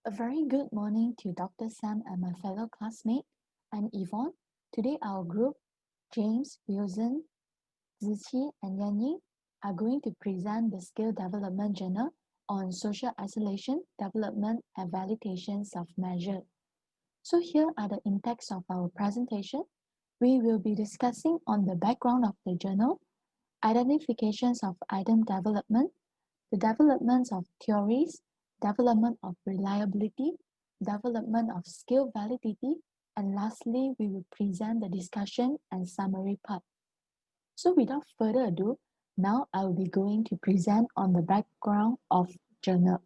A very good morning to Dr. Sam and my fellow classmate. I'm Yvonne. Today our group, James, Wilson, Ziqi, and Yanyi, are going to present the Skill Development Journal on social isolation, development, and validations of measure. So here are the index of our presentation. We will be discussing on the background of the journal, identifications of item development, the development of theories, development of reliability, development of skill validity, and lastly, we will present the discussion and summary part. So without further ado, now I will be going to present on the background of journal.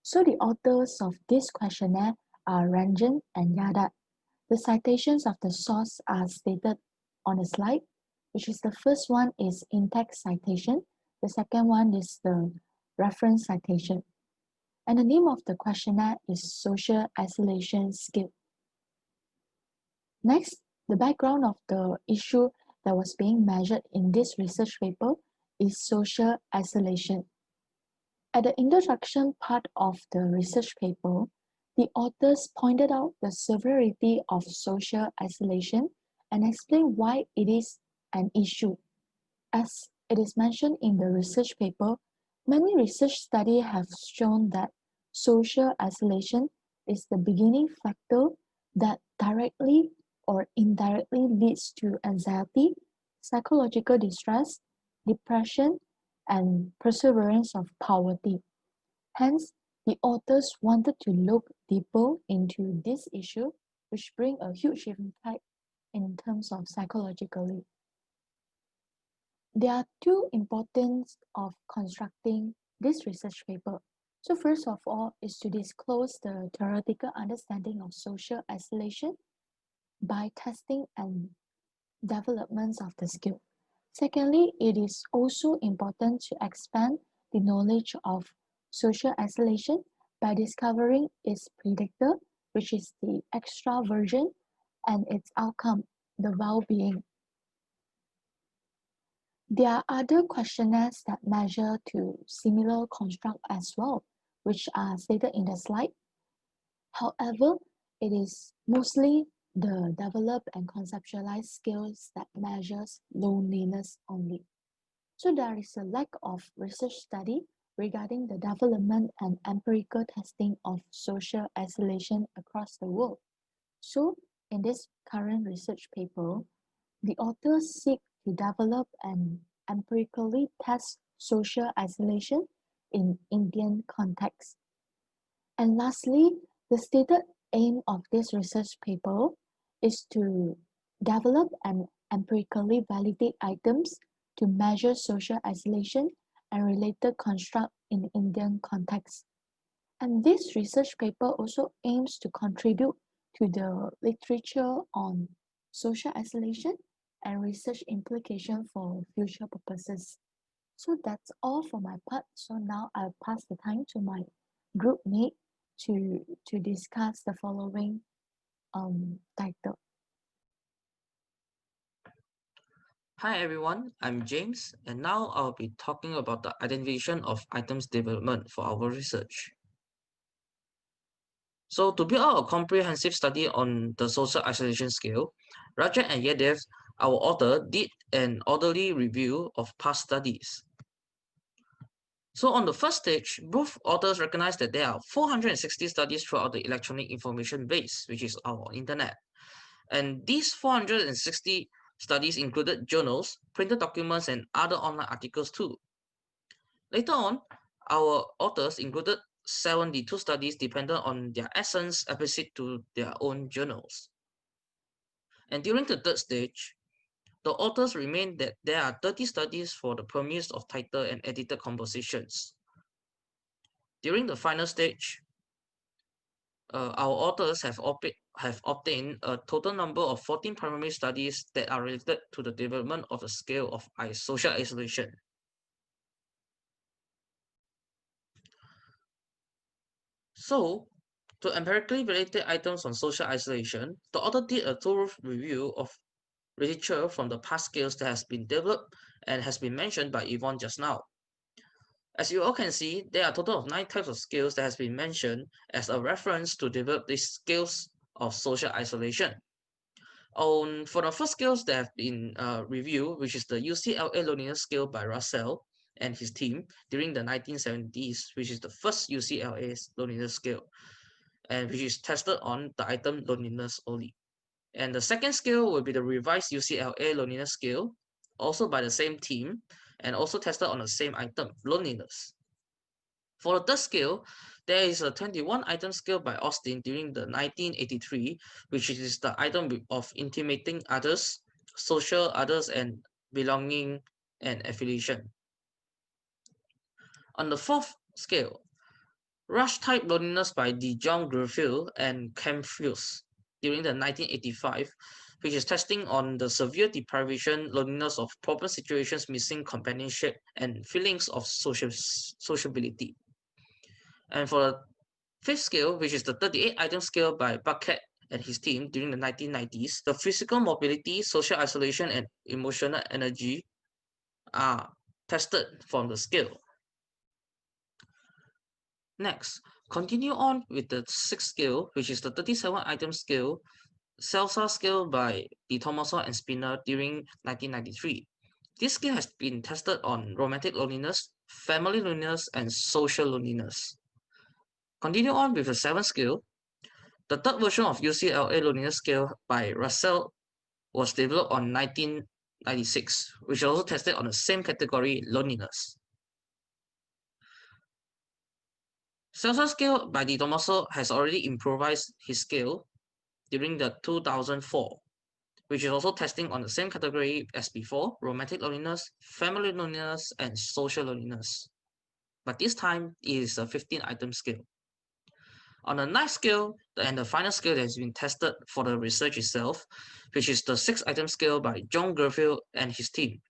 So the authors of this questionnaire are Ranjan and Yada. The citations of the source are stated on the slide, which is the first one is in-text citation, the second one is the reference citation. And the name of the questionnaire is Social Isolation Skill. Next, the background of the issue that was being measured in this research paper is social isolation. At the introduction part of the research paper, the authors pointed out the severity of social isolation and explained why it is an issue. As it is mentioned in the research paper, many research studies have shown that social isolation is the beginning factor that directly or indirectly leads to anxiety, psychological distress, depression, and perseverance of poverty. Hence, the authors wanted to look deeper into this issue, which bring a huge impact in terms of psychologically. There are two importance of constructing this research paper. So first of all is to disclose the theoretical understanding of social isolation by testing and developments of the skill. Secondly, it is also important to expand the knowledge of social isolation by discovering its predictor, which is the extraversion, and its outcome, the well-being. There are other questionnaires that measure to similar construct as well, which are stated in the slide. However, it is mostly the developed and conceptualized skills that measures loneliness only. So there is a lack of research study regarding the development and empirical testing of social isolation across the world. So in this current research paper, the authors seek to develop and empirically test social isolation in Indian context. And lastly, the stated aim of this research paper is to develop and empirically validate items to measure social isolation and related construct in Indian context. And this research paper also aims to contribute to the literature on social isolation and research implication for future purposes. So that's all for my part. So now I'll pass the time to my group mate to discuss the following title. Hi everyone, I'm James, and now I'll be talking about the identification of items development for our research. So, to build out a comprehensive study on the social isolation scale, Rajan and Yadev, our author, did an orderly review of past studies. So, on the first stage, both authors recognized that there are 460 studies throughout the electronic information base, which is our internet. And these 460 studies included journals, printed documents, and other online articles too. Later on, our authors included 72 studies dependent on their essence opposite to their own journals. And during the third stage, the authors remained that there are 30 studies for the premise of title and edited compositions. During the final stage, our authors have obtained a total number of 14 primary studies that are related to the development of the scale of social isolation. So, to empirically validate items on social isolation, the author did a thorough review of literature from the past scales that has been developed and has been mentioned by Yvonne just now. As you all can see, there are a total of 9 types of skills that has been mentioned as a reference to develop these skills of social isolation. For the first skills that have been reviewed, which is the UCLA loneliness scale by Russell and his team during the 1970s, which is the first UCLA loneliness scale, and which is tested on the item loneliness only. And the second scale will be the revised UCLA loneliness scale, also by the same team, and also tested on the same item, loneliness. For the third scale, there is a 21 item scale by Austin during the 1983, which is the item of intimating others, social others, and belonging and affiliation. On the fourth scale, Rush type loneliness by De Jong Griffith and Campfields during the 1985, which is testing on the severe deprivation, loneliness of problem situations, missing companionship, and feelings of sociability. And for the fifth scale, which is the 38 item scale by Bucket and his team during the 1990s, the physical mobility, social isolation, and emotional energy are tested from the scale. Next, continue on with the sixth scale, which is the 37 item scale, Celsa scale by Di Tommaso and Spinner during 1993. This scale has been tested on romantic loneliness, family loneliness, and social loneliness. Continue on with the seventh scale. The third version of UCLA loneliness scale by Russell was developed on 1996, which also tested on the same category, loneliness. Celsa scale by Di Tommaso has already improvised his scale during the 2004, which is also testing on the same category as before, romantic loneliness, family loneliness, and social loneliness. But this time it is a 15 item scale. On the ninth scale, and the final scale that has been tested for the research itself, which is the 6 item scale by John Garfield and his team.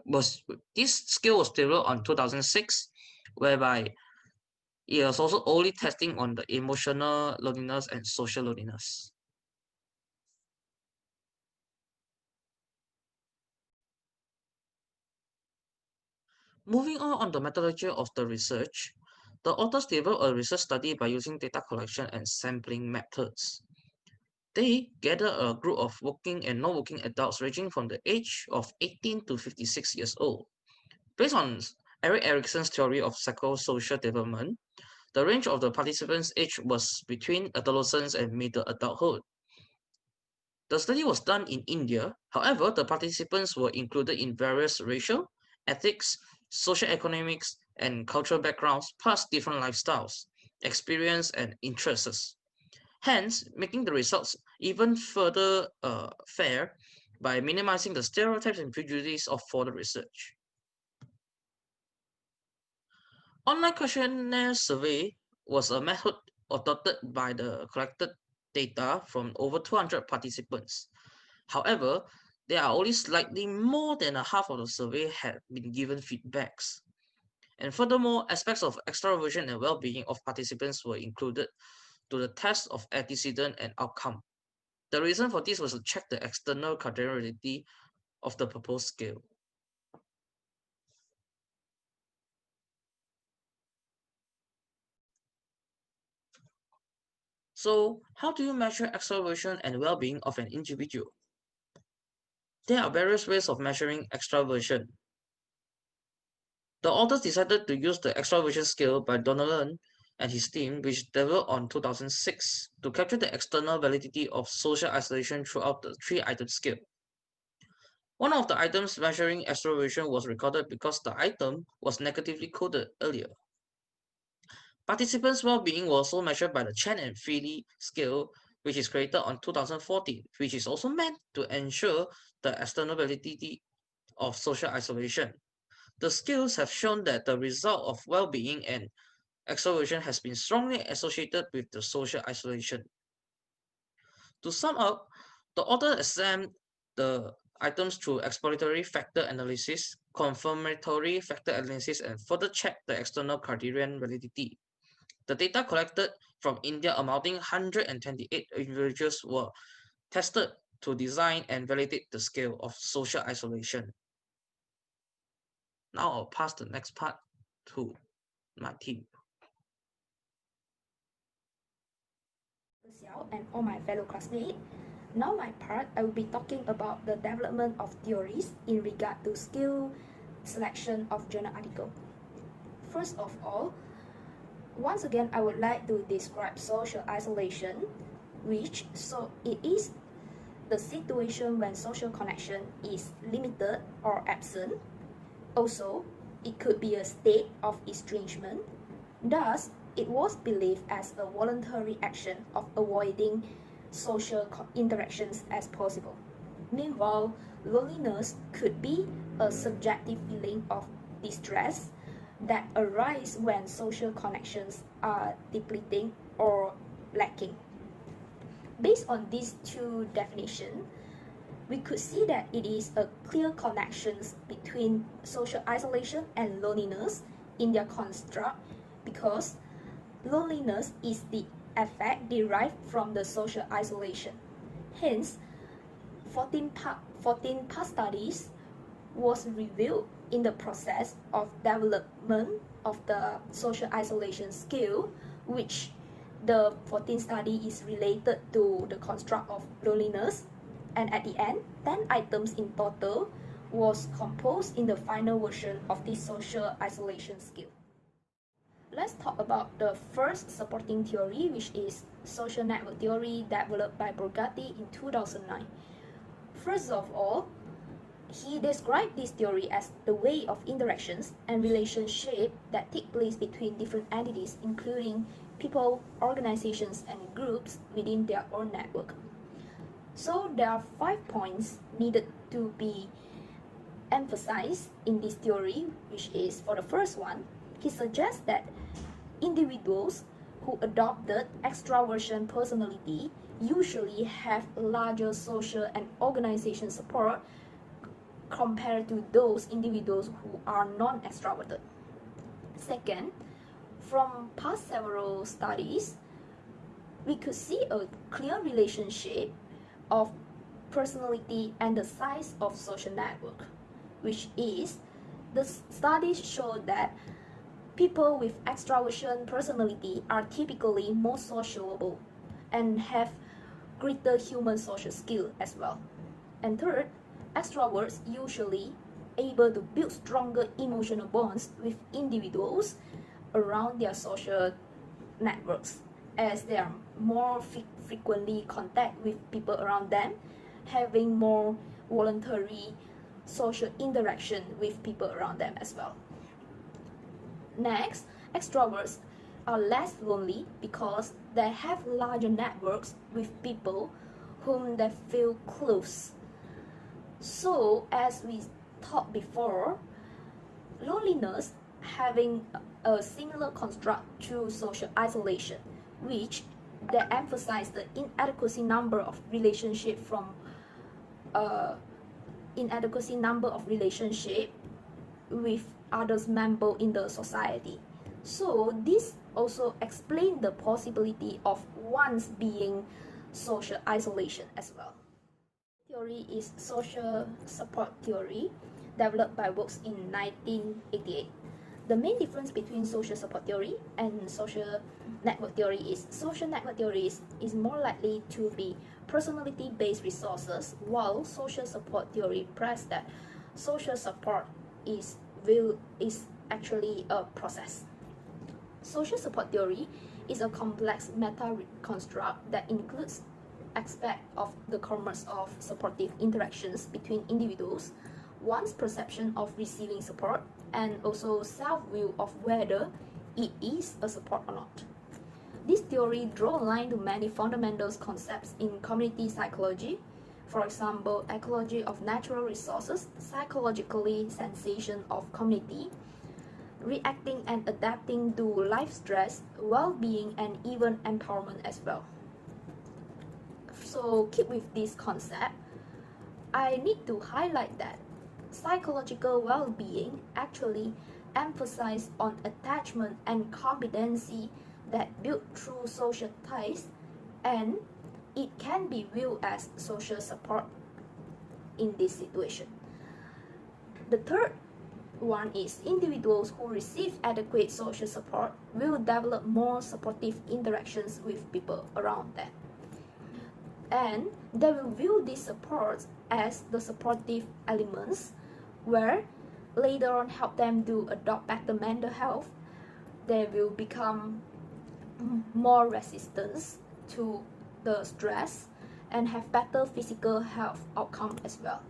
This scale was developed on 2006, whereby it was also only testing on the emotional loneliness and social loneliness. Moving on the methodology of the research, the authors developed a research study by using data collection and sampling methods. They gathered a group of working and non-working adults ranging from the age of 18 to 56 years old. Based on Erik Erikson's theory of psychosocial development, the range of the participants' age was between adolescence and middle adulthood. The study was done in India. However, the participants were included in various racial, ethics, socioeconomics, and cultural backgrounds, plus different lifestyles, experience, and interests. Hence, making the results even further fair by minimizing the stereotypes and prejudices for the research. Online questionnaire survey was a method adopted by the collected data from over 200 participants. However, there are only slightly more than a half of the survey had been given feedbacks. And furthermore, aspects of extraversion and well-being of participants were included to the test of antecedent and outcome. The reason for this was to check the external cardinality of the proposed scale. So, how do you measure extraversion and well-being of an individual? There are various ways of measuring extraversion. The authors decided to use the extraversion scale by Donelan and his team, which developed on 2006, to capture the external validity of social isolation throughout the 3-item scale. One of the items measuring extraversion was recorded because the item was negatively coded earlier. Participants' well-being was also measured by the Chen and Feely scale, which is created on 2014, which is also meant to ensure the external validity of social isolation. The scales have shown that the result of well-being and extroversion has been strongly associated with the social isolation. To sum up, the author examined the items through exploratory factor analysis, confirmatory factor analysis, and further checked the external criterion validity. The data collected from India amounting 128 individuals were tested to design and validate the scale of social isolation. Now I'll pass the next part to Matthew. Xiao and all my fellow classmates. Now my part, I will be talking about the development of theories in regard to skill selection of journal article. First of all, once again, I would like to describe social isolation, which it is the situation when social connection is limited or absent. Also, it could be a state of estrangement. Thus, it was believed as a voluntary action of avoiding social interactions as possible. Meanwhile, loneliness could be a subjective feeling of distress that arises when social connections are depleting or lacking. Based on these two definitions, we could see that it is a clear connections between social isolation and loneliness in their construct, because loneliness is the effect derived from the social isolation. Hence, 14 past studies was revealed in the process of development of the social isolation skill, which the 14th study is related to the construct of loneliness, and at the end, 10 items in total was composed in the final version of this social isolation skill. Let's talk about the first supporting theory, which is social network theory developed by Borgatti in 2009. First of all, he described this theory as the way of interactions and relationship that take place between different entities, including people, organizations, and groups within their own network. So there are 5 points needed to be emphasized in this theory, which is, for the first one, he suggests that individuals who adopted extraversion personality usually have larger social and organization support compared to those individuals who are non-extroverted. Second, from past several studies, we could see a clear relationship of personality and the size of social network, which is, the studies show that people with extraversion personality are typically more sociable and have greater human social skill as well. And third, extroverts usually able to build stronger emotional bonds with individuals around their social networks, as they are more frequently contact with people around them, having more voluntary social interaction with people around them as well. Next, extroverts are less lonely because they have larger networks with people whom they feel close. So, as we talked before, loneliness having a similar construct to social isolation, which they emphasize the inadequacy number of relationship with others member in the society. So this also explains the possibility of one's being social isolation as well. Theory is social support theory, developed by Brooks in 1988. The main difference between social support theory and social network theory is social network theory is more likely to be personality-based resources, while social support theory press that social support is actually a process. Social support theory is a complex meta-construct that includes aspects of the commerce of supportive interactions between individuals, one's perception of receiving support, and also self-view of whether it is a support or not. This theory draws a line to many fundamental concepts in community psychology, for example, ecology of natural resources, psychologically sensation of community, reacting and adapting to life stress, well-being, and even empowerment as well. So keep with this concept, I need to highlight that psychological well-being actually emphasizes on attachment and competency that built through social ties, and it can be viewed as social support in this situation. The third one is individuals who receive adequate social support will develop more supportive interactions with people around them. And they will view these supports as the supportive elements where later on help them to adopt better mental health. They will become more resistant to the stress and have better physical health outcome as well.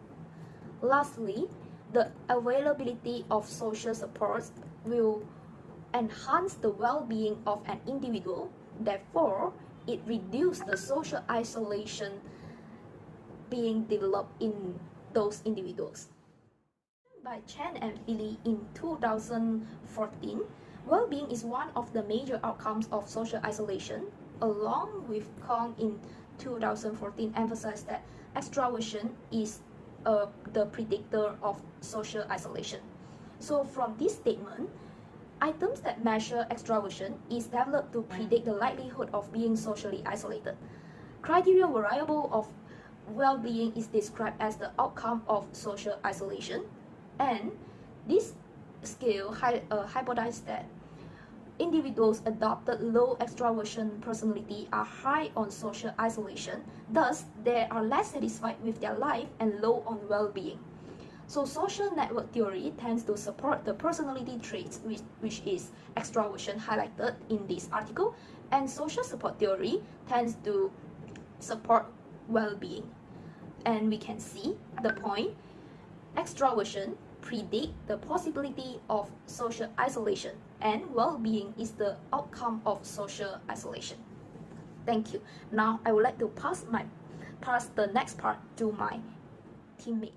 Lastly, the availability of social supports will enhance the well-being of an individual. Therefore, it reduces the social isolation being developed in those individuals. By Chen and Philly in 2014, well-being is one of the major outcomes of social isolation, along with Kong in 2014 emphasized that extraversion is the predictor of social isolation. So from this statement, items that measure extraversion is developed to predict the likelihood of being socially isolated. Criteria variable of well-being is described as the outcome of social isolation, and this scale hypothesizes that individuals adopted low extraversion personality are high on social isolation, thus they are less satisfied with their life and low on well-being. So social network theory tends to support the personality traits which is extraversion highlighted in this article, and social support theory tends to support well-being. And we can see the point, extraversion predict the possibility of social isolation, and well-being is the outcome of social isolation. Thank you. Now I would like to pass the next part to my teammate.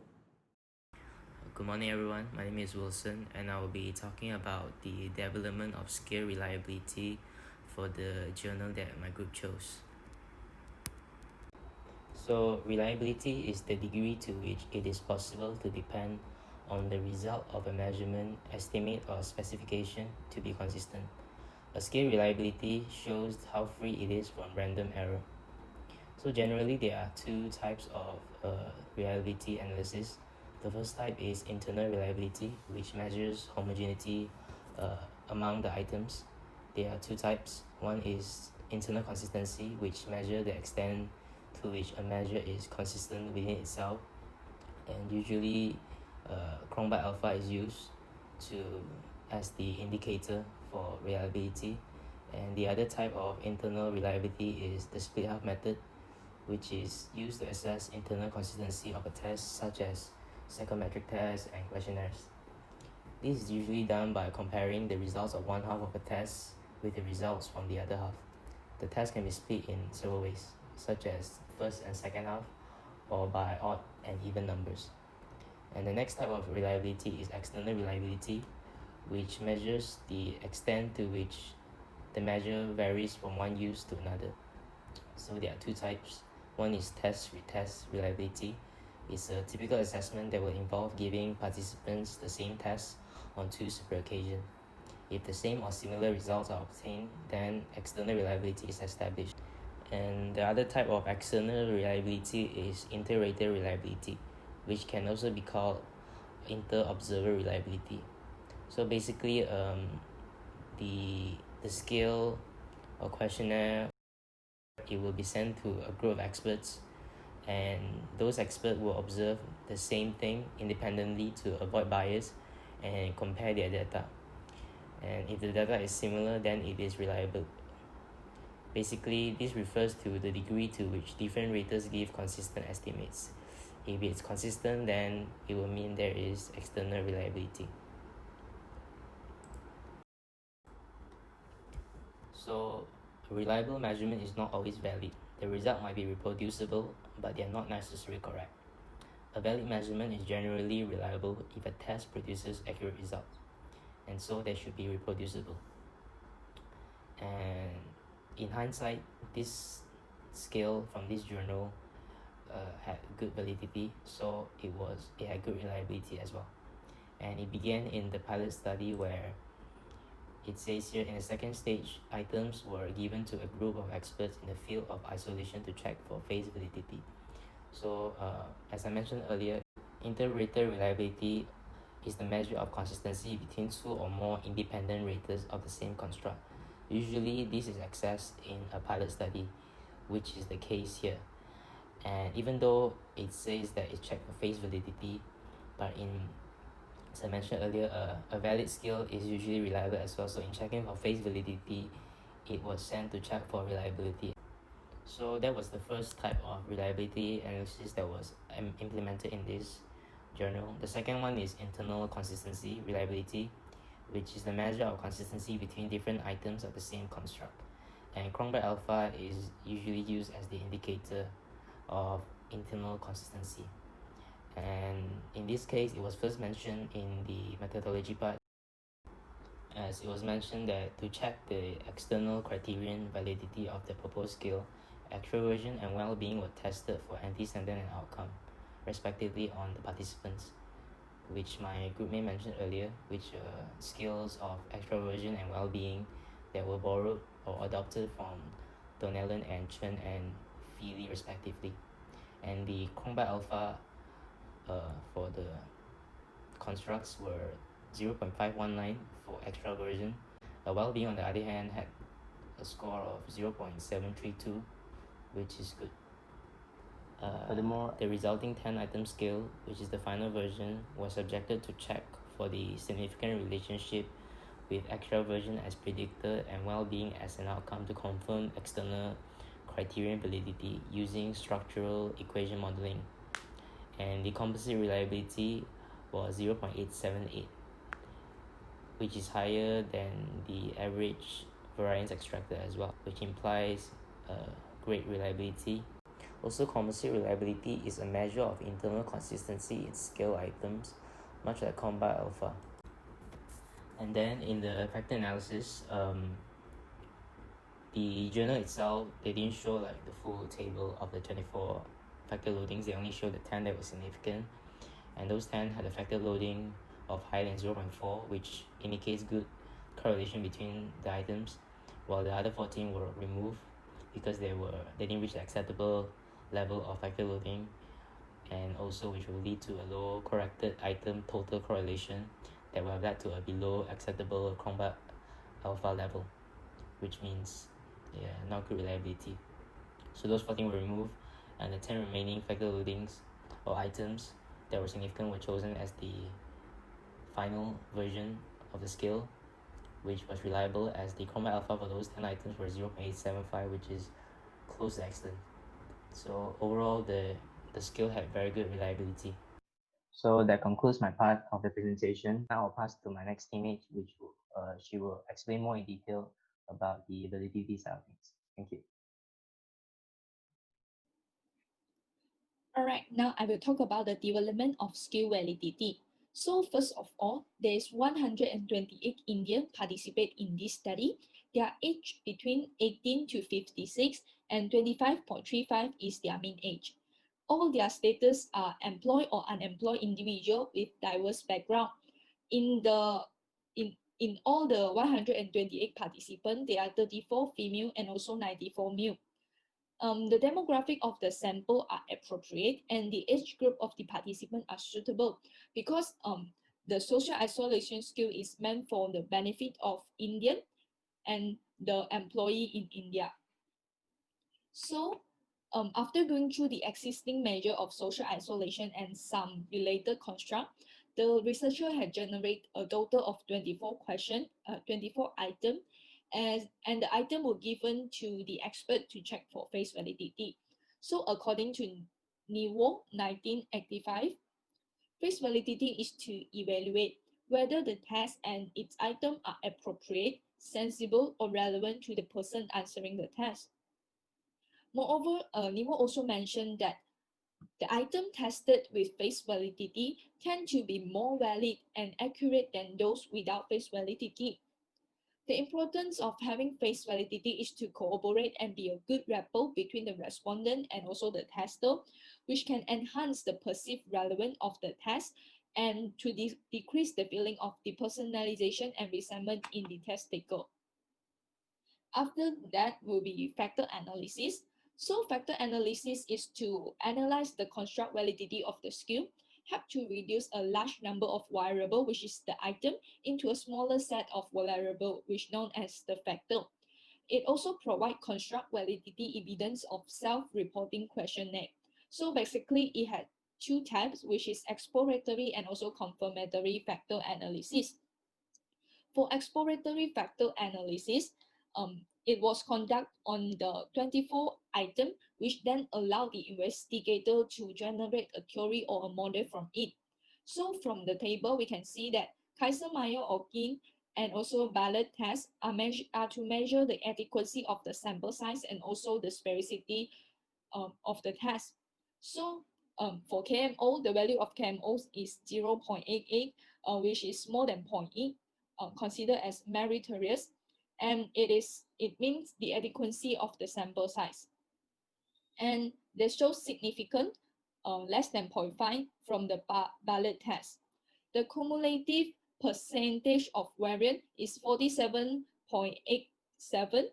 Good morning everyone, my name is Wilson and I will be talking about the development of scale reliability for the journal that my group chose. So reliability is the degree to which it is possible to depend on the result of a measurement, estimate or specification to be consistent. A scale reliability shows how free it is from random error. So generally there are two types of reliability analysis. The first type is internal reliability, which measures homogeneity among the items. There are two types. One is internal consistency, which measures the extent to which a measure is consistent within itself, and usually Cronbite alpha is used as the indicator for reliability. And the other type of internal reliability is the split half method, which is used to assess internal consistency of a test such as psychometric tests and questionnaires. This is usually done by comparing the results of one half of a test with the results from the other half. The test can be split in several ways, such as first and second half, or by odd and even numbers. And the next type of reliability is external reliability, which measures the extent to which the measure varies from one use to another. So there are two types. One is test-retest reliability. It's a typical assessment that will involve giving participants the same test on two separate occasions. If the same or similar results are obtained, then external reliability is established. And the other type of external reliability is inter-rater reliability, which can also be called inter-observer reliability. So basically, the scale or questionnaire, it will be sent to a group of experts, and those experts will observe the same thing independently to avoid bias and compare their data. And if the data is similar, then it is reliable. Basically, this refers to the degree to which different raters give consistent estimates. If it's consistent, then it will mean there is external reliability. So, a reliable measurement is not always valid. The result might be reproducible, but they are not necessarily correct. A valid measurement is generally reliable if a test produces accurate results, and so they should be reproducible. And in hindsight, this scale from this journal had good validity, so it had good reliability as well. And it began in the pilot study where it says here, in the second stage, items were given to a group of experts in the field of isolation to check for phase validity. So as I mentioned earlier, inter-rater reliability is the measure of consistency between two or more independent raters of the same construct. Usually, this is accessed in a pilot study, which is the case here. And even though it says that it checked for face validity, but as I mentioned earlier, a valid scale is usually reliable as well. So in checking for face validity, it was sent to check for reliability. So that was the first type of reliability analysis that was implemented in this journal. The second one is internal consistency reliability, which is the measure of consistency between different items of the same construct. And Cronbach alpha is usually used as the indicator of internal consistency. And in this case, it was first mentioned in the methodology part, as it was mentioned that to check the external criterion validity of the proposed scale, extroversion and well-being were tested for antecedent and outcome, respectively, on the participants, which my groupmate mentioned earlier, which scales of extroversion and well-being that were borrowed or adopted from Donnellan and Chen and Feely, respectively. And the Cronbach alpha for the constructs were 0.519 for extroversion. Well-being, on the other hand, had a score of 0.732, which is good. Furthermore, the resulting 10-item scale, which is the final version, was subjected to check for the significant relationship with extroversion as predictor and well-being as an outcome to confirm external criterion validity using structural equation modeling. And the composite reliability was 0.878, which is higher than the average variance extractor as well, which implies great reliability. Also, composite reliability is a measure of internal consistency in scale items, much like Cronbach alpha. And then in the factor analysis, the journal itself, they didn't show like the full table of the 24 factor loadings. They only showed the 10 that were significant, and those 10 had a factor loading of higher than 0.4, which indicates good correlation between the items, while the other 14 were removed because they didn't reach the acceptable level of factor loading, and also which will lead to a low corrected item total correlation that will have led to a below acceptable Cronbach alpha level, which means not good reliability. So those 14 were removed, and the 10 remaining factor loadings or items that were significant were chosen as the final version of the scale, which was reliable, as the Cronbach alpha for those 10 items were 0.875, which is close to excellent. So overall, the scale had very good reliability. So that concludes my part of the presentation. Now I'll pass to my next teammate, which she will explain more in detail about the validity side of things. Thank you. Alright, now I will talk about the development of skill validity. So first of all, there is 128 Indians participate in this study. Their age between 18 to 56 and 25.35 is their mean age. All their status are employed or unemployed individual with diverse background. In all the 128 participants, there are 34 female and also 94 male. The demographic of the sample are appropriate and the age group of the participant are suitable because the social isolation skill is meant for the benefit of Indian and the employee in India. So after going through the existing measure of social isolation and some related construct, the researcher had generated a total of 24 questions, 24 items, and the item were given to the expert to check for face validity. So according to NIWO 1985, face validity is to evaluate whether the test and its item are appropriate, sensible, or relevant to the person answering the test. Moreover, NIWO also mentioned that the item tested with face validity tend to be more valid and accurate than those without face validity. The importance of having face validity is to cooperate and be a good rapport between the respondent and also the tester, which can enhance the perceived relevance of the test and to decrease the feeling of depersonalization and resentment in the test taker. After that will be factor analysis. So factor analysis is to analyze the construct validity of the skill help to reduce a large number of variable, which is the item, into a smaller set of variable, which known as the factor. It also provides construct validity evidence of self-reporting questionnaire. So basically, it had two types, which is exploratory and also confirmatory factor analysis. For exploratory factor analysis, it was conducted on the 24 item, which then allowed the investigator to generate a theory or a model from it. So from the table, we can see that Kaiser-Meyer-Ogden and also ballot tests are to measure the adequacy of the sample size and also the specificity of the test. So for KMO, the value of KMO is 0.88, which is more than 0.8, considered as meritorious, and it means the adequacy of the sample size. And they show significant, less than 0.5 from the ballot test. The cumulative percentage of variance is 47.87,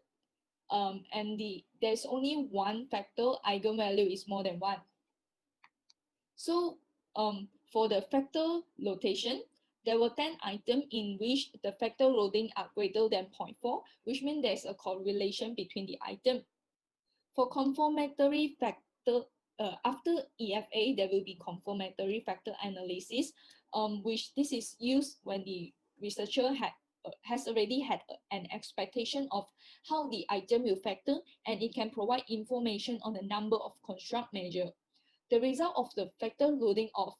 and there's only one factor eigenvalue is more than 1. So for the factor notation, there were 10 items in which the factor loading are greater than 0.4, which means there's a correlation between the item. For confirmatory factor, after EFA, there will be confirmatory factor analysis, which this is used when the researcher has already had an expectation of how the item will factor, and it can provide information on the number of construct measure. The result of the factor loading of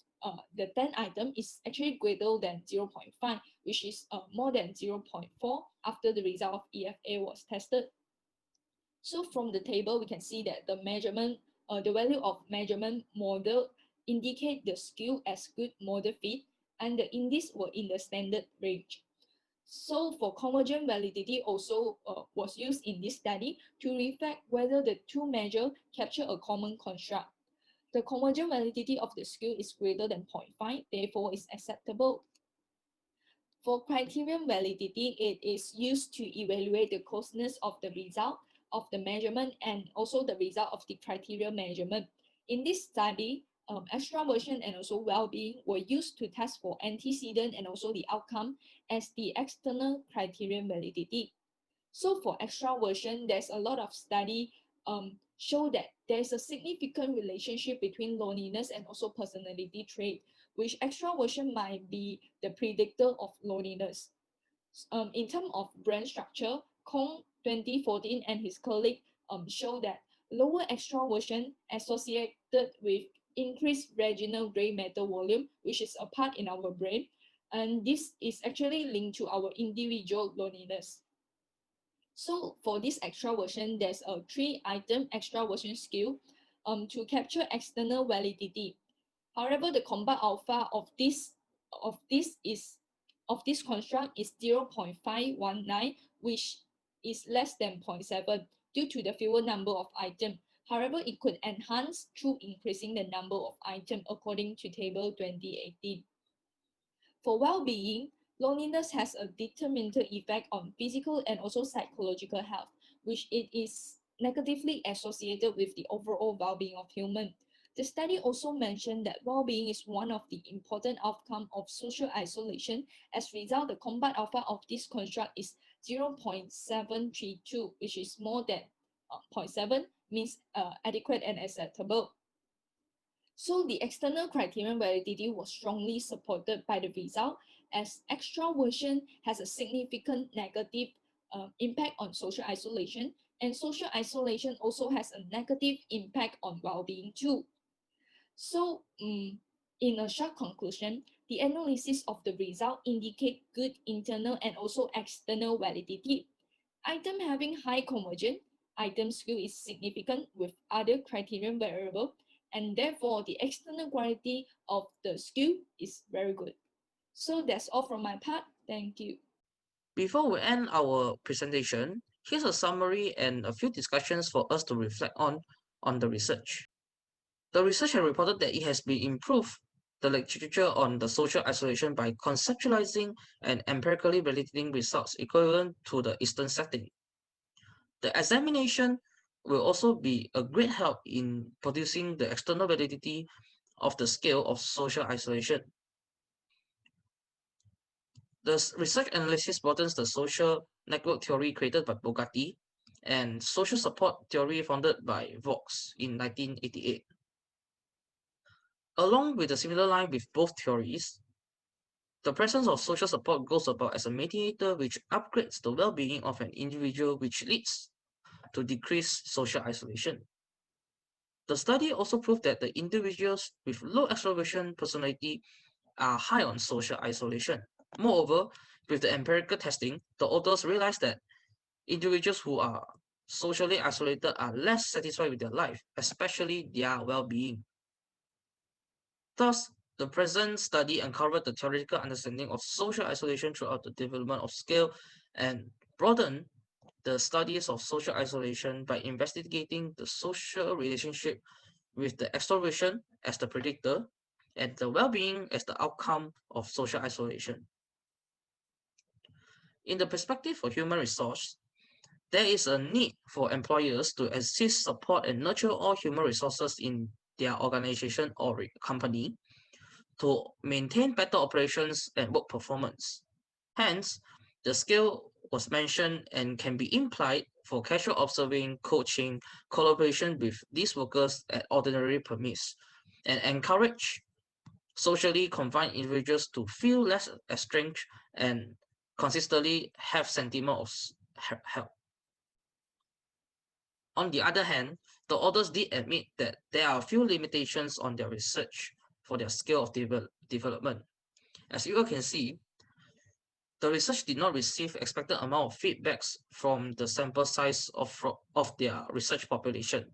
the 10 item is actually greater than 0.5, which is more than 0.4 after the result of EFA was tested. So from the table, we can see that the value of measurement model indicate the skill as good model fit, and the index were in the standard range. So for convergent validity also was used in this study to reflect whether the two measures capture a common construct. The convergent validity of the skill is greater than 0.5, therefore is acceptable. For criterion validity, it is used to evaluate the closeness of the result of the measurement and also the result of the criteria measurement. In this study, extraversion and also well-being were used to test for antecedent and also the outcome as the external criterion validity. So for extraversion, there's a lot of study show that there's a significant relationship between loneliness and also personality trait, which extraversion might be the predictor of loneliness. In terms of brain structure, Kong 2014 and his colleague show that lower extraversion associated with increased vaginal gray matter volume, which is a part in our brain, and this is actually linked to our individual loneliness. So for this extraversion, there's a 3-item extraversion skill to capture external validity. However, the combined alpha of this construct is 0.519, which is less than 0.7 due to the fewer number of items. However, it could enhance through increasing the number of items according to table 2018. For well-being, loneliness has a detrimental effect on physical and also psychological health, which it is negatively associated with the overall well-being of human. The study also mentioned that well-being is one of the important outcomes of social isolation. As a result, the combined alpha of this construct is 0.732, which is more than 0.7, means adequate and acceptable. So the external criterion validity was strongly supported by the result, as extraversion has a significant negative impact on social isolation, and social isolation also has a negative impact on well-being too. So in a short conclusion, the analysis of the result indicate good internal and also external validity. Item having high convergence, item skill is significant with other criterion variable, and therefore the external quality of the skill is very good. So that's all from my part. Thank you. Before we end our presentation, here's a summary and a few discussions for us to reflect on the research. The research has reported that it has been improved the literature on the social isolation by conceptualizing and empirically validating results equivalent to the Eastern setting. The examination will also be a great help in producing the external validity of the scale of social isolation. The research analysis broadens the social network theory created by Bugatti and social support theory founded by Vox in 1988. Along with a similar line with both theories, the presence of social support goes about as a mediator which upgrades the well-being of an individual, which leads to decreased social isolation. The study also proved that the individuals with low extroversion personality are high on social isolation. Moreover, with the empirical testing, the authors realized that individuals who are socially isolated are less satisfied with their life, especially their well-being. Thus, the present study uncovered the theoretical understanding of social isolation throughout the development of scale and broadened the studies of social isolation by investigating the social relationship with the extroversion as the predictor and the well-being as the outcome of social isolation. In the perspective of human resource, there is a need for employers to assist, support, and nurture all human resources in their organization or company to maintain better operations and work performance. Hence, the scale was mentioned and can be implied for casual observing, coaching, collaboration with these workers at ordinary permits, and encourage socially confined individuals to feel less estranged and consistently have sentiment of help. On the other hand, the authors did admit that there are a few limitations on their research for their scale of development. As you all can see, the research did not receive expected amount of feedbacks from the sample size of their research population.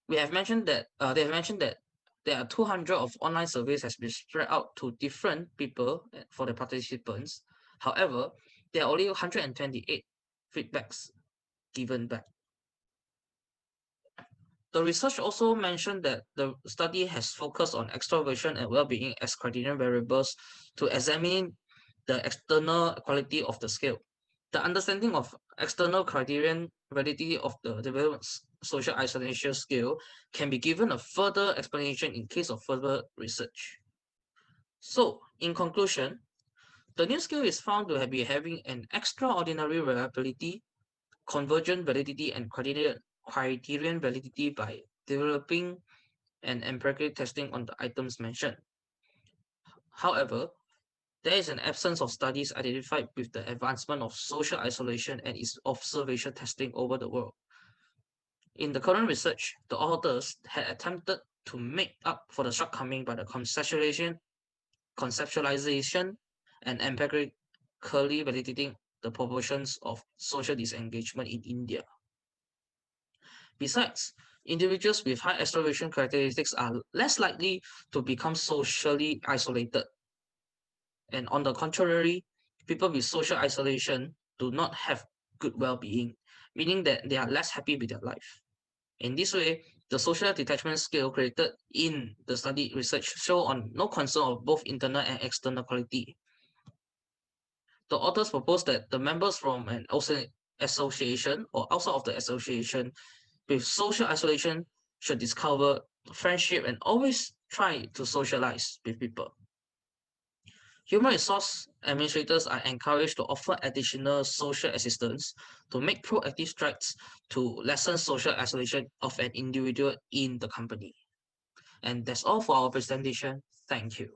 We have mentioned that they have mentioned that there are 200 of online surveys has been spread out to different people for the participants. However, there are only 128 feedbacks given back. The research also mentioned that the study has focused on extroversion and well-being as criterion variables to examine the external quality of the scale. The understanding of external criterion validity of the development social isolation scale can be given a further explanation in case of further research. So, in conclusion, the new scale is found to be having an extraordinary reliability, convergent validity, and criterion validity by developing and empirical testing on the items mentioned. However, there is an absence of studies identified with the advancement of social isolation and its observation testing over the world. In the current research, the authors had attempted to make up for the shortcoming by the conceptualization and empirically validating the proportions of social disengagement in India. Besides, individuals with high extroversion characteristics are less likely to become socially isolated. And on the contrary, people with social isolation do not have good well-being, meaning that they are less happy with their life. In this way, the social detachment scale created in the study research show on no concern of both internal and external quality. The authors propose that the members from an association or outside of the association with social isolation should discover friendship and always try to socialize with people. Human resource administrators are encouraged to offer additional social assistance to make proactive strides to lessen social isolation of an individual in the company. And that's all for our presentation. Thank you.